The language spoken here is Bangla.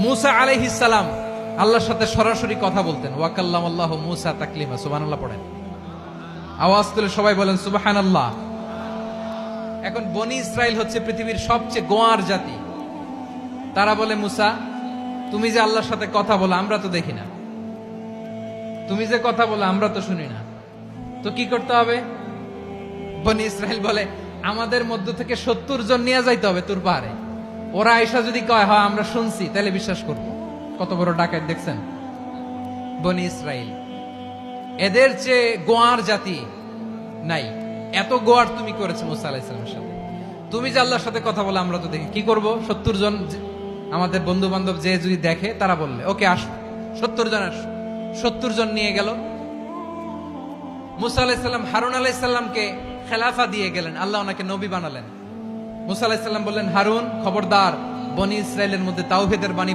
মুসা আলাইহিস সালাম আল্লাহর সাথে সরাসরি কথা বলতেন। ওয়াকাল্লামাল্লাহু মুসা তাকলিমা। সুবহানাল্লাহ পড়েন, আওয়াজ তুলে সবাই বলেন সুবহানাল্লাহ। এখন বনি ইসরাইল হচ্ছে পৃথিবীর সবচেয়ে গোয়ার জাতি। তারা বলে, মুসা তুমি যে আল্লাহর সাথে কথা বলো আমরা তো দেখি না, তুমি যে কথা বলো আমরা তো শুনি না, তো কি করতে হবে? বনি ইসরাইল বলে, আমাদের মধ্য থেকে 70 জন নিয়ে যাইতে হবে তোর পাহাড়ে। ওরা আয়েশা যদি কয় হ্যাঁ আমরা শুনছি, তাহলে বিশ্বাস করব। কত বড় ডাকাত দেখছেন বনি ইসরাইল। এদের চেয়ে গোয়ার জাতি নাই। এত গোয়ার তুমি করেছো মুসা আলাইহিস সালামের সাথে। তুমি যে আল্লাহর সাথে কথা বলে আমরা তো দেখি, কি করব? 70 জন আমাদের বন্ধু বান্ধব যে যদি দেখে, তারা বললে ওকে আসো, 70 জন আসো। 70 জন নিয়ে গেল। মুসা আলাইহিস সালাম হারুন আলাইহিস সালামকে খেলাফা দিয়ে গেলেন, আল্লাহ ওনাকে নবী বানালেন। মুসা আলাইহিস সালাম বললেন, হারুন খবরদার, বনি ইসরাইলের মধ্যে তাওহীদের বাণী